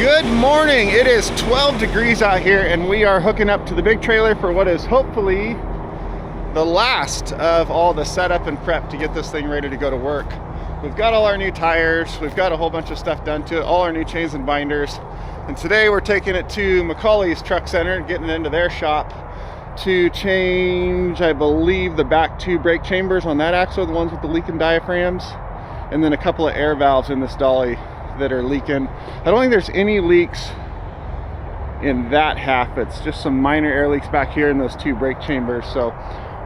Good morning. It is 12 degrees out here and we are hooking up to the big trailer for what is hopefully the last of all the setup and prep to get this thing ready to go to work. We've got all our new tires, we've got a whole bunch of stuff done to it, all our new chains and binders. And today we're taking it to Macaulay's Truck Center, getting it into their shop to change, I believe, the back two brake chambers on that axle, the ones with the leaking diaphragms, and then a couple of air valves in this dolly that are leaking. I don't think there's any leaks in that half. It's just some minor air leaks back here in those two brake chambers. So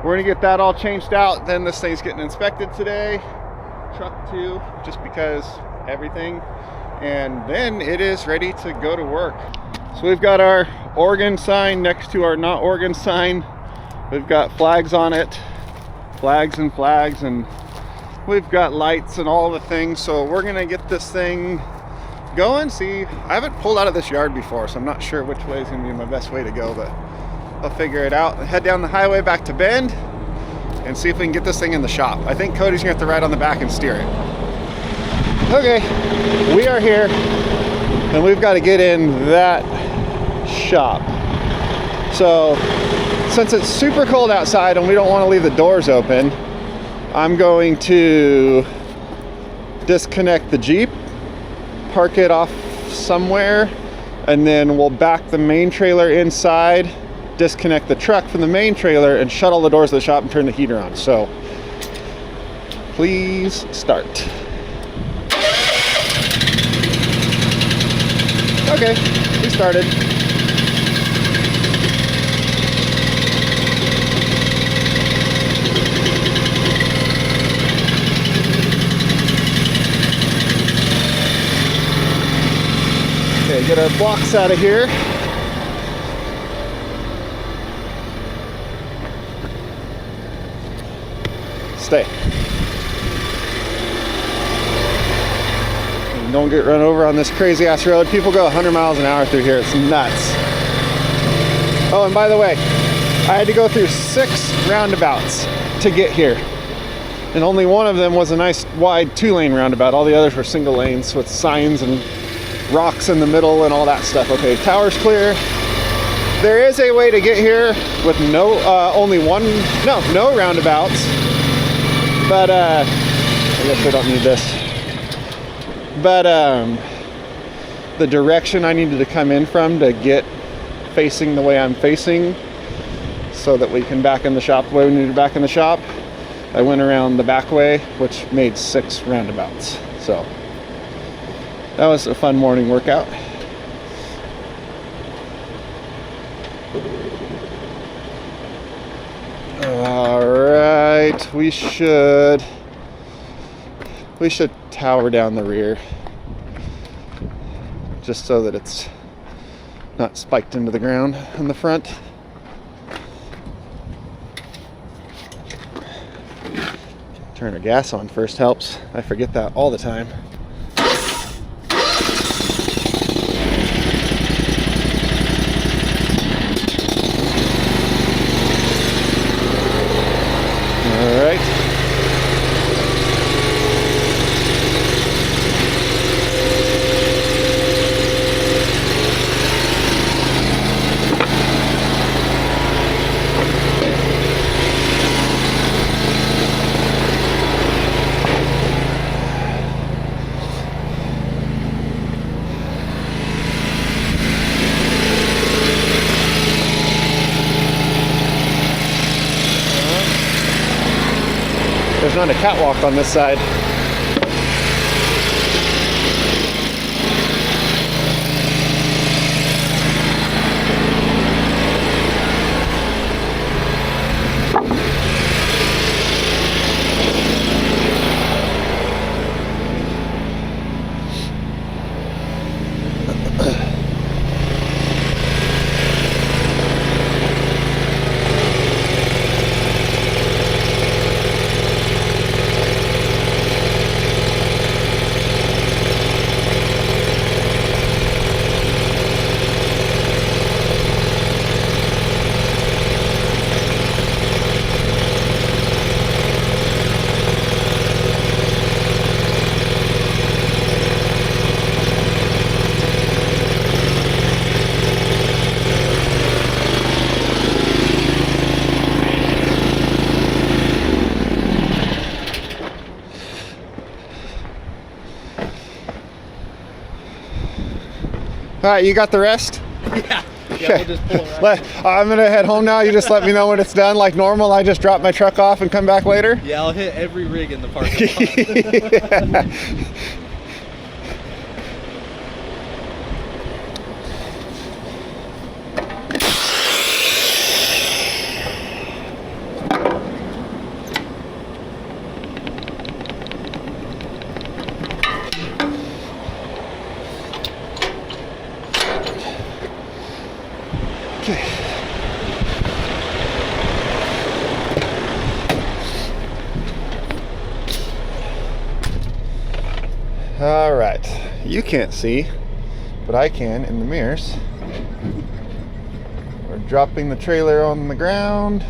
we're gonna get that all changed out. Then this thing's getting inspected today, truck too, just because everything. And then it is ready to go to work. So we've got our Oregon sign next to our not Oregon sign. We've got flags on it, flags, and we've got lights and all the things. So we're gonna get this thing going. See, I haven't pulled out of this yard before, so I'm not sure which way is gonna be my best way to go, but I'll figure it out. Head down the highway back to Bend and see if we can get this thing in the shop. I think Cody's gonna have to ride on the back and steer it. Okay, we are here and we've got to get in that shop. So since it's super cold outside and we don't want to leave the doors open, I'm going to disconnect the Jeep, park it off somewhere, and then we'll back the main trailer inside, disconnect the truck from the main trailer, and shut all the doors of the shop and turn the heater on. So please start. Okay, we started. Okay, get our blocks out of here. Stay. And don't get run over on this crazy ass road. People go 100 miles an hour through here. It's nuts. Oh, and by the way, I had to go through 6 roundabouts to get here. And only one of them was a nice wide 2-lane roundabout. All the others were single lanes with signs and rocks in the middle and all that stuff. Okay, tower's clear. There is a way to get here with no roundabouts, but I guess I don't need this. But the direction I needed to come in from to get facing the way I'm facing so that we can back in the shop the way we need to back in the shop, I went around the back way, which made 6 roundabouts. So that was a fun morning workout. All right, we should tower down the rear just so that it's not spiked into the ground in the front. Turn our gas on first helps. I forget that all the time. There's not a catwalk on this side. All right, you got the rest? Yeah. Okay. We'll just pull it right I'm gonna head home now. You just let me know when it's done like normal. I just drop my truck off and come back later. Yeah, I'll hit every rig in the parking lot. All right, you can't see, but I can in the mirrors. We're dropping the trailer on the ground.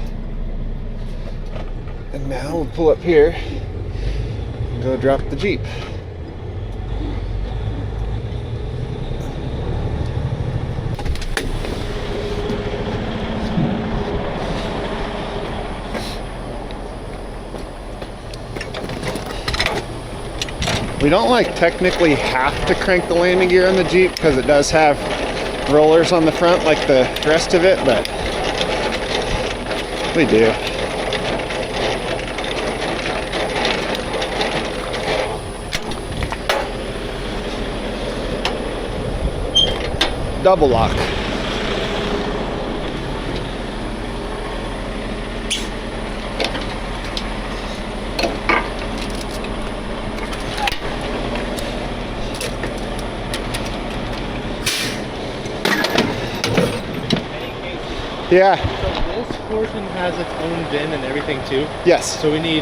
And now we'll pull up here and go drop the Jeep. We don't like technically have to crank the landing gear on the Jeep because it does have rollers on the front like the rest of it, but we do. Double lock. Yeah. So this portion has its own bin and everything too. Yes. So we need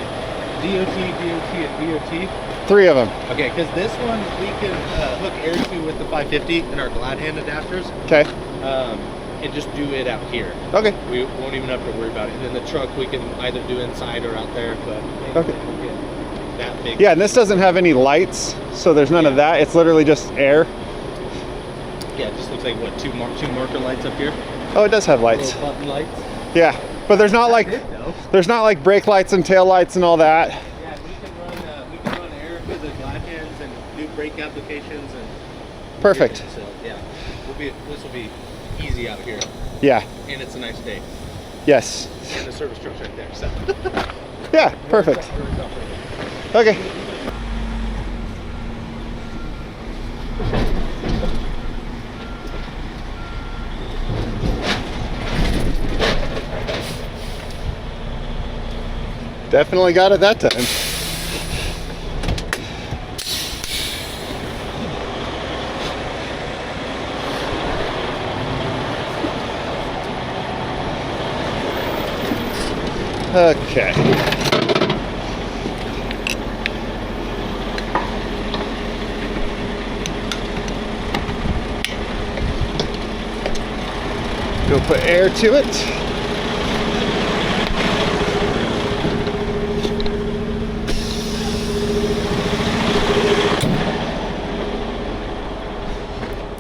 DOT, DOT, and DOT. 3 of them. Okay, because this one we can hook air to with the 550 and our glad hand adapters. Okay. And just do it out here. Okay. We won't even have to worry about it. And then the truck we can either do inside or out there, but Okay. we'll get that big. Yeah, and this doesn't have any lights, so there's none of that. It's literally just air. Yeah, it just looks like what, two marker lights up here. Oh, it does have lights. Little button lights. Yeah, but there's not like That's it, though. there's not like brake lights and tail lights and all that. Yeah, we can run air for the glad hands and new brake applications and. Perfect. So yeah, this will be easy out here, Yeah. and it's a nice day. Yes. And the service truck's right there. So. Yeah. Perfect. Okay. Definitely got it that time. Okay. Go put air to it.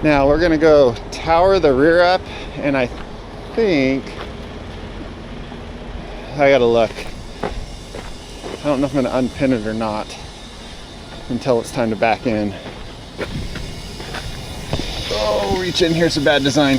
Now we're gonna go tower the rear up, and I think I gotta look. I don't know if I'm gonna unpin it or not until it's time to back in. Oh, reach in, here's a bad design.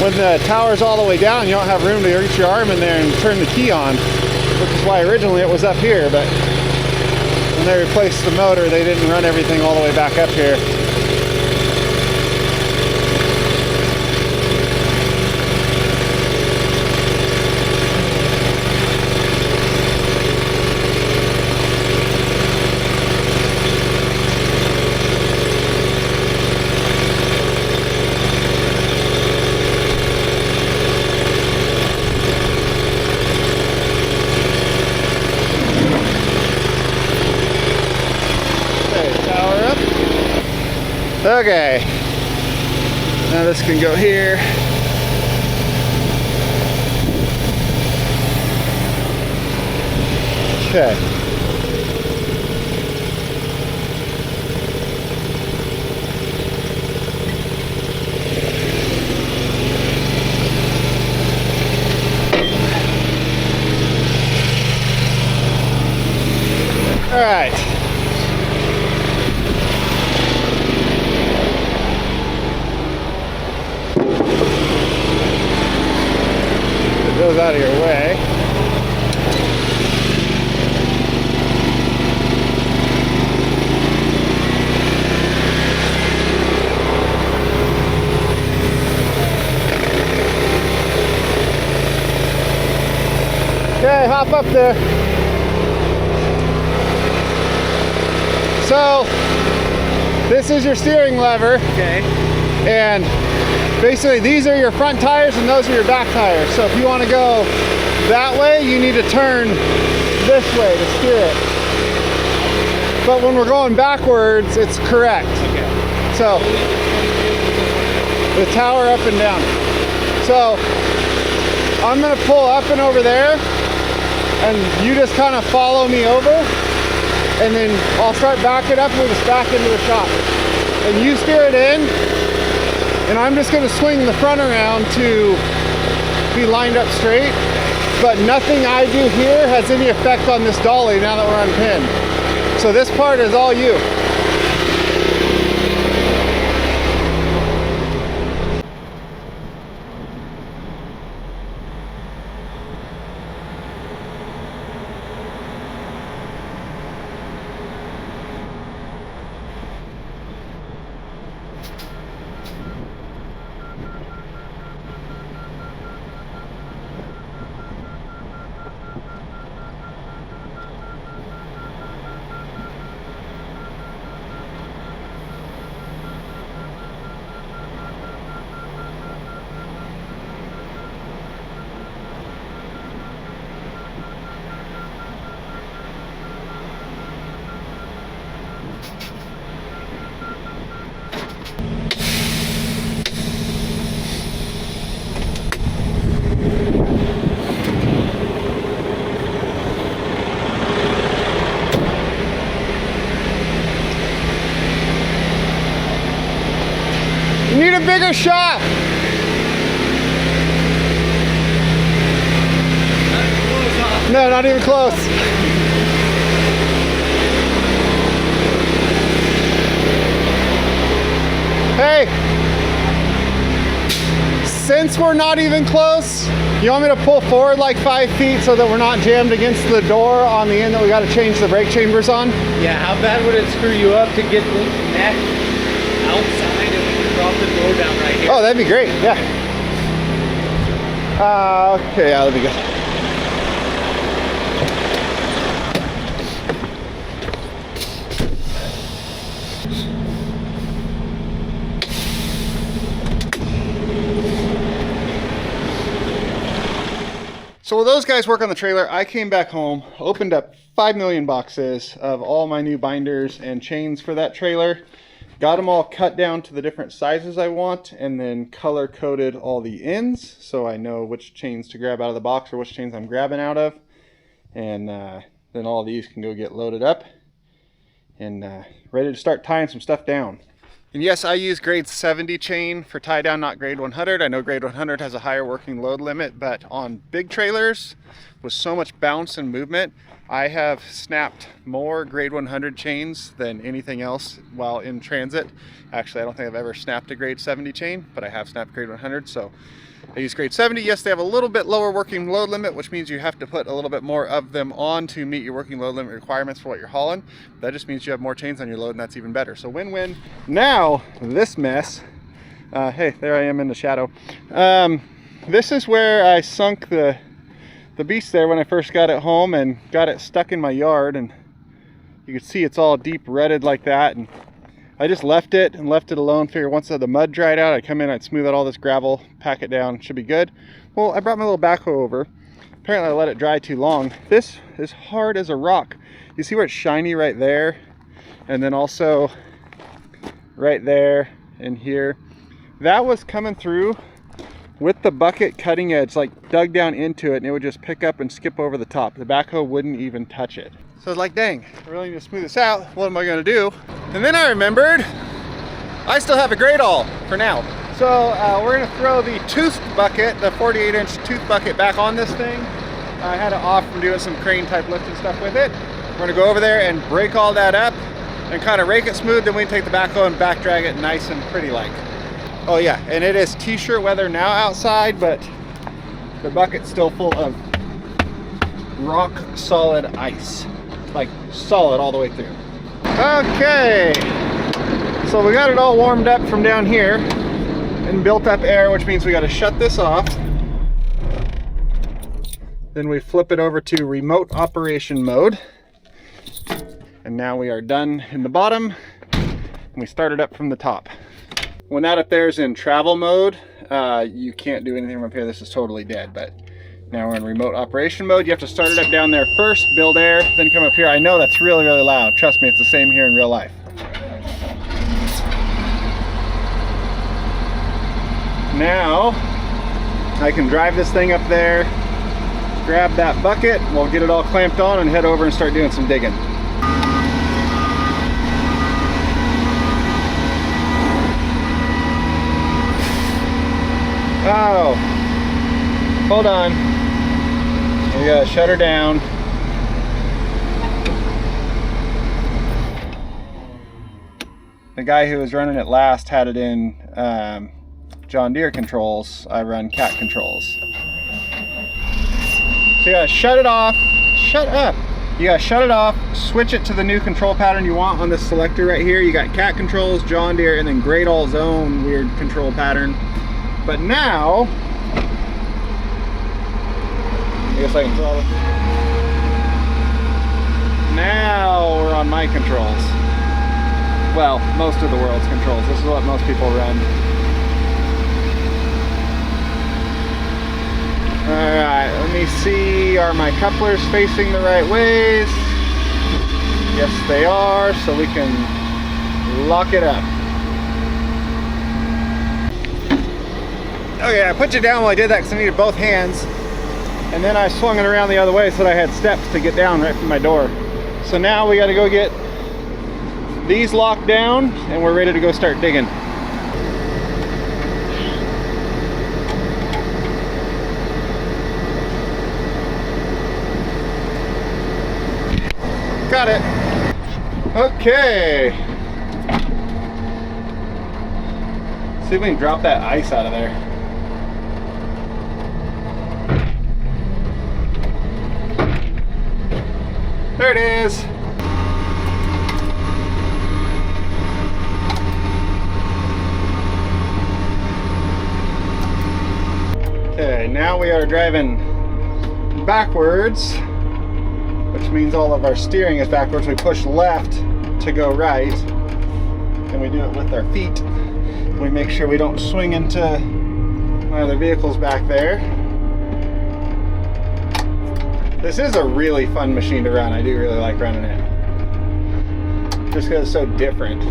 When the tower's all the way down, you don't have room to reach your arm in there and turn the key on, which is why originally it was up here, but when they replaced the motor, they didn't run everything all the way back up here. Okay, now this can go here. Okay. All right. Get those out of your way. Okay, hop up there. So, this is your steering lever. Okay. And basically these are your front tires and those are your back tires. So if you want to go that way, you need to turn this way to steer it. But when we're going backwards, it's correct. Okay. So, the tower up and down. So, I'm gonna pull up and over there, and you just kind of follow me over, and then I'll start backing up and we just back into the shop. And you steer it in, and I'm just gonna swing the front around to be lined up straight, but nothing I do here has any effect on this dolly now that we're unpinned. So this part is all you. You need a bigger shot. No, not even close. Hey, since we're not even close, you want me to pull forward like 5 feet so that we're not jammed against the door on the end that we got to change the brake chambers on? Yeah, how bad would it screw you up to get the neck outside and we can drop the door down right here? Oh, that'd be great, yeah. Okay, yeah, that'd be good. So while those guys work on the trailer, I came back home, opened up 5 million boxes of all my new binders and chains for that trailer, got them all cut down to the different sizes I want, and then color coded all the ends so I know which chains to grab out of the box or which chains I'm grabbing out of. And then all of these can go get loaded up and ready to start tying some stuff down. And yes, I use grade 70 chain for tie down, not grade 100. I know grade 100 has a higher working load limit, but on big trailers with so much bounce and movement, I have snapped more grade 100 chains than anything else while in transit. Actually, I don't think I've ever snapped a grade 70 chain, but I have snapped grade 100. So I use grade 70. Yes, they have a little bit lower working load limit, which means you have to put a little bit more of them on to meet your working load limit requirements for what you're hauling. That just means you have more chains on your load, and that's even better. So win-win. Now, this mess, hey, there I am in the shadow. This is where I sunk the beast there when I first got it home and got it stuck in my yard, and you can see it's all deep rutted like that, and I just left it alone. Figure once the mud dried out, I'd come in, I'd smooth out all this gravel, pack it down, should be good. Well, I brought my little backhoe over. Apparently I let it dry too long. This is hard as a rock. You see where it's shiny right there? And then also right there and here. That was coming through with the bucket cutting edge, like dug down into it, and it would just pick up and skip over the top. The backhoe wouldn't even touch it. So I was like, dang, I really need to smooth this out. What am I gonna do? And then I remembered, I still have a grade all for now. So we're gonna throw the tooth bucket, the 48-inch tooth bucket back on this thing. I had it off from doing some crane type lifting stuff with it. We're gonna go over there and break all that up and kind of rake it smooth, then we can take the backhoe and back drag it nice and pretty like. Oh yeah, and it is t-shirt weather now outside, but the bucket's still full of rock solid ice. Like solid all the way through. Okay, so we got it all warmed up from down here and built up air, which means we got to shut this off. Then we flip it over to remote operation mode. And now we are done in the bottom, and we start it up from the top. When that up there is in travel mode, you can't do anything from up here. This is totally dead, but now we're in remote operation mode. You have to start it up down there first, build air, then come up here. I know that's really, really loud. Trust me, it's the same here in real life. Now, I can drive this thing up there, grab that bucket, we'll get it all clamped on and head over and start doing some digging. Oh, hold on. We gotta shut her down. The guy who was running it last had it in John Deere controls. I run cat controls. So you gotta shut it off. Shut up. You gotta shut it off, switch it to the new control pattern you want on this selector right here. You got cat controls, John Deere, and then Great All's own weird control pattern. But now, I guess I can throttle. Now we're on my controls. Well, most of the world's controls. This is what most people run. Alright, let me see. Are my couplers facing the right ways? Yes, they are, so we can lock it up. Okay, I put you down while I did that because I needed both hands. And then I swung it around the other way so that I had steps to get down right from my door. So now we got to go get these locked down and we're ready to go start digging. Got it. Okay. See if we can drop that ice out of there. There it is. Okay, now we are driving backwards, which means all of our steering is backwards. We push left to go right, and we do it with our feet. We make sure we don't swing into my other vehicles back there. This is a really fun machine to run. I do really like running it. Just because it's so different.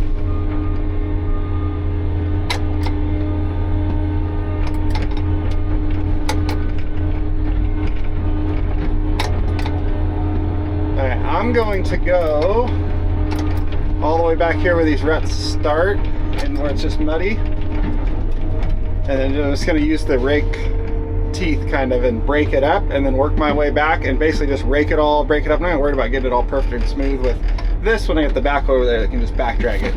Alright, I'm going to go all the way back here where these ruts start and where it's just muddy. And then I'm just going to use the rake teeth kind of and break it up and then work my way back and basically just rake it all, break it up. I'm not worried about getting it all perfect and smooth with this. When I get the back over there, I can just back drag it.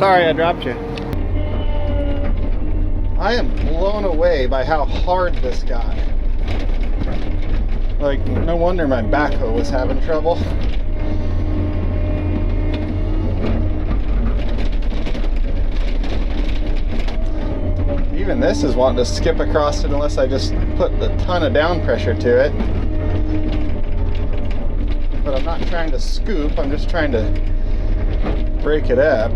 Sorry I dropped you. I am blown away by how hard this got. Like, no wonder my backhoe was having trouble. Even this is wanting to skip across it unless I just put a ton of down pressure to it. But I'm not trying to scoop, I'm just trying to break it up.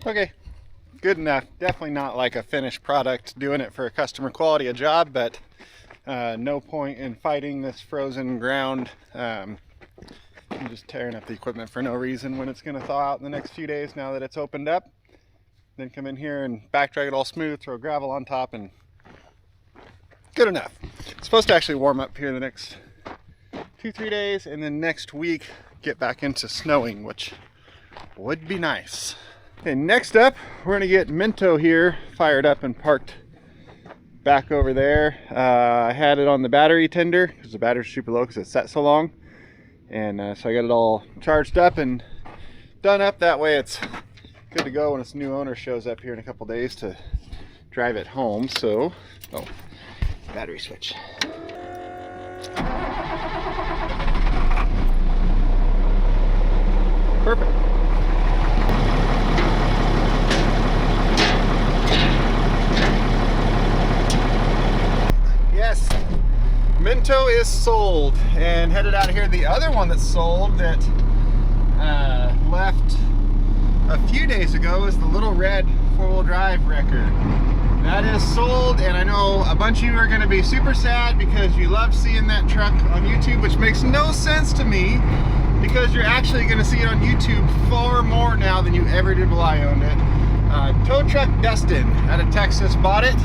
Okay, good enough. Definitely not like a finished product, doing it for a customer quality a job, but no point in fighting this frozen ground. I'm just tearing up the equipment for no reason when it's going to thaw out in the next few days now that it's opened up. Then come in here and back drag it all smooth, throw gravel on top, and good enough. It's supposed to actually warm up here the next 2-3 days, and then next week get back into snowing, which would be nice. Okay, next up, we're gonna get Minto here fired up and parked back over there. I had it on the battery tender because the battery's super low because it's set so long. And so I got it all charged up and done up. That way it's good to go when its new owner shows up here in a couple days to drive it home. So, oh, battery switch. Perfect. Yes, Minto is sold and headed out of here. The other one that's sold that left a few days ago is the little red 4-wheel drive wrecker. That is sold, and I know a bunch of you are going to be super sad because you love seeing that truck on YouTube, which makes no sense to me because you're actually going to see it on YouTube far more now than you ever did while I owned it. Tow truck Dustin out of Texas bought it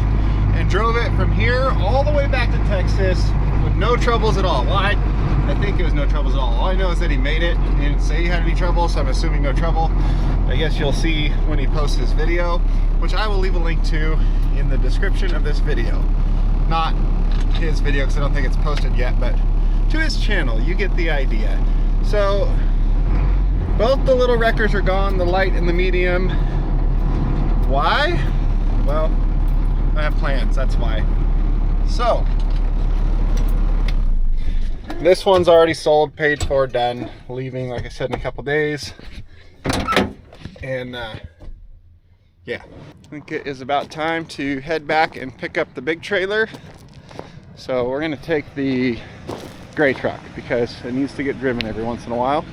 and drove it from here all the way back to Texas with no troubles at all. Well, I think it was no troubles at all. All I know is that he made it. He didn't say he had any trouble, so I'm assuming no trouble. I guess you'll see when he posts his video, which I will leave a link to in the description of this video. Not his video because I don't think it's posted yet, but to his channel. You get the idea. So both the little wreckers are gone, the light and the medium. Why? Well, I have plans, that's why. So, this one's already sold, paid for, done. Leaving, like I said, in a couple days. And yeah, I think it is about time to head back and pick up the big trailer. So we're gonna take the gray truck because it needs to get driven every once in a while.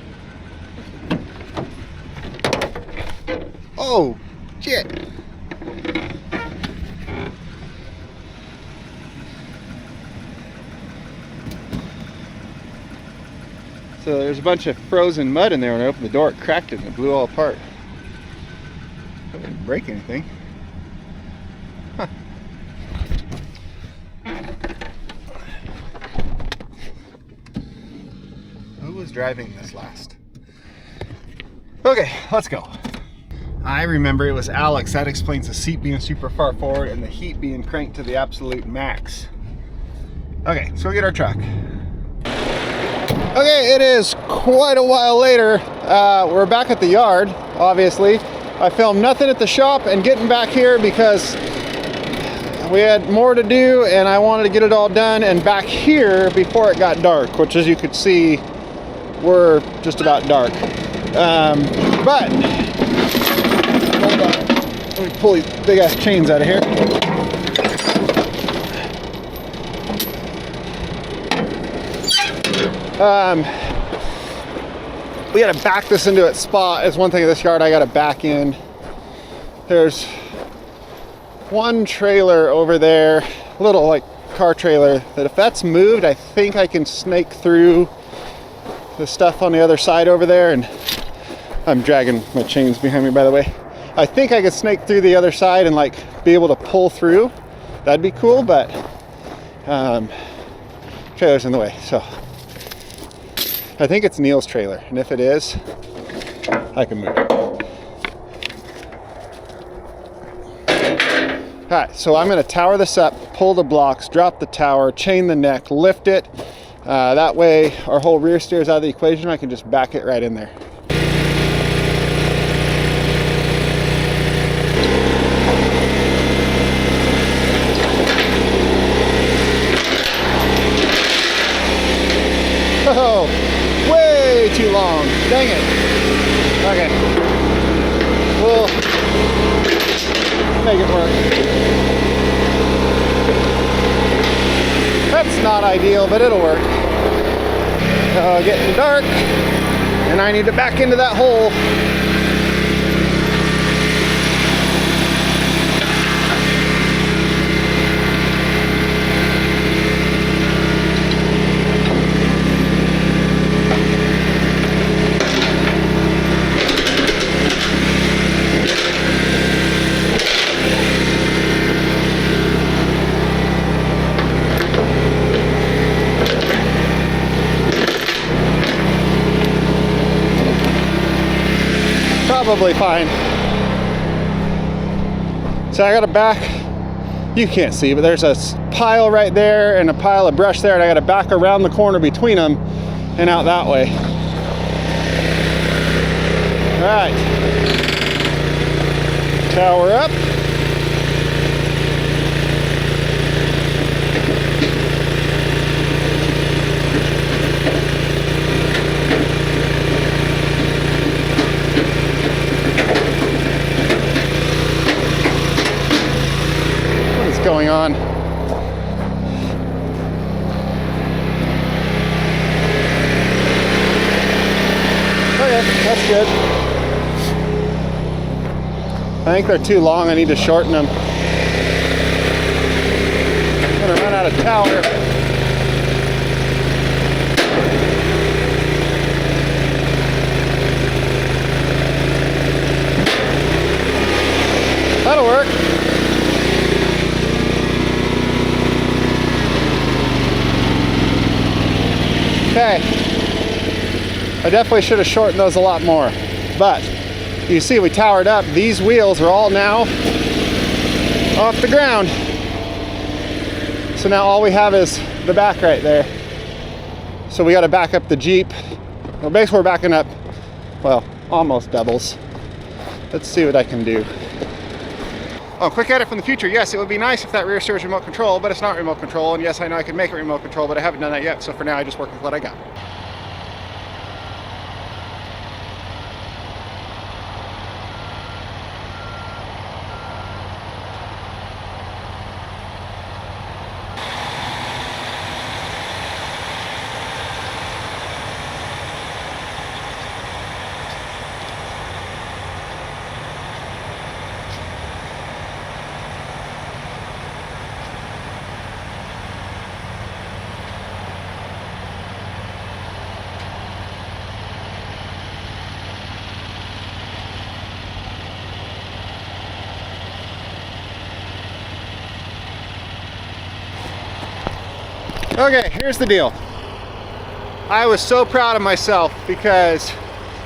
Oh, shit. So there's a bunch of frozen mud in there. When I opened the door, it cracked it and it blew all apart. I didn't break anything. Huh. Who was driving this last? Okay, let's go. I remember it was Alex. That explains the seat being super far forward and the heat being cranked to the absolute max. Okay, so we'll get our truck. Okay, it is quite a while later. We're back at the yard, obviously. I filmed nothing at the shop and getting back here because we had more to do and I wanted to get it all done and back here before it got dark, which as you could see, we're just about dark. But, hold on, let me pull these big ass chains out of here. We gotta back this into its spot. Is one thing of this yard I gotta back in. There's one trailer over there, little like car trailer, that if that's moved, I think I can snake through the stuff on the other side over there. And I'm dragging my chains behind me, by the way. I think I could snake through the other side and like be able to pull through. That'd be cool, but trailer's in the way. So I think it's Neil's trailer, and if it is, I can move it. All right, so I'm gonna tower this up, pull the blocks, drop the tower, chain the neck, lift it. That way our whole rear steer is out of the equation. I can just back it right in there. Oh, way too long. Dang it. Okay. We'll make it work. That's not ideal, but it'll work. Getting dark, and I need to back into that hole. Probably fine. So I got to back, you can't see, but there's a pile right there and a pile of brush there, and I got to back around the corner between them and out that way. All right, tower up. Going on. Okay, that's good. I think they're too long. I need to shorten them. I'm gonna run out of tower. That'll work. Okay, I definitely should have shortened those a lot more, but you see we towered up. These wheels are all now off the ground. So now all we have is the back right there. So we got to back up the Jeep. Well, basically we're backing up, well, almost doubles. Let's see what I can do. Oh, quick edit from the future. Yes, it would be nice if that rear steer was remote control, but it's not remote control. And yes, I know I could make it remote control, but I haven't done that yet. So for now, I just work with what I got. Okay, here's the deal. I was so proud of myself because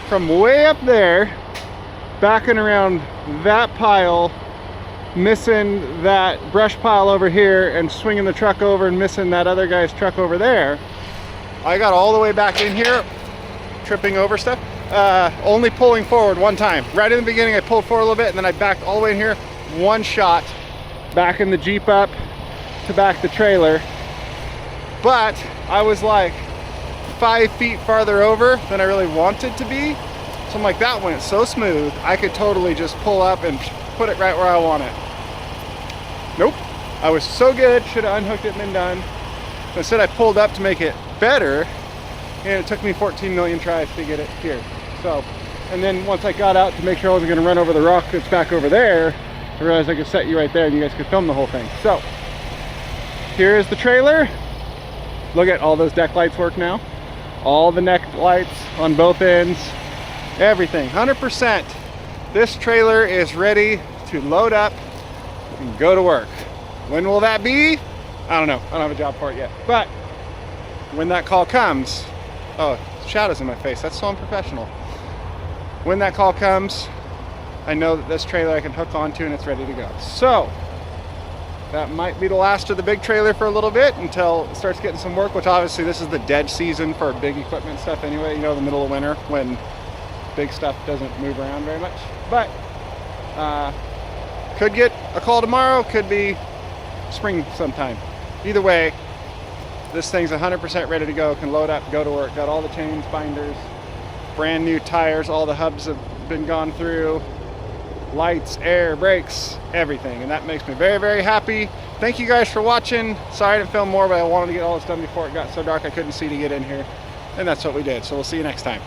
from way up there, backing around that pile, missing that brush pile over here, and swinging the truck over and missing that other guy's truck over there, I got all the way back in here, tripping over stuff, only pulling forward one time. Right in the beginning, I pulled forward a little bit, and then I backed all the way in here, one shot, backing the Jeep up to back the trailer. But I was like 5 feet farther over than I really wanted to be. So I'm like, that went so smooth, I could totally just pull up and put it right where I want it. Nope, I was so good, should have unhooked it and been done. Instead I pulled up to make it better, and it took me 14 million tries to get it here. So, and then once I got out to make sure I wasn't going to run over the rock that's back over there, I realized I could set you right there and you guys could film the whole thing. So here is the trailer. Look at all those deck lights work now. All the neck lights on both ends, everything, 100%. This trailer is ready to load up and go to work. When will that be? I don't know. I don't have a job for it yet. But when that call comes, oh, shadows in my face. That's so unprofessional. When that call comes, I know that this trailer I can hook onto and it's ready to go. So that might be the last of the big trailer for a little bit until it starts getting some work, which obviously this is the dead season for big equipment stuff anyway, you know, the middle of winter when big stuff doesn't move around very much. But could get a call tomorrow, could be spring sometime. Either way, this thing's 100% ready to go, can load up, go to work, got all the chains, binders, brand new tires, all the hubs have been gone through, lights, air, brakes, everything, and that makes me very, very happy. Thank you guys for watching. Sorry I didn't film more, but I wanted to get all this done before it got so dark I couldn't see to get in here, and that's what we did. So we'll see you next time.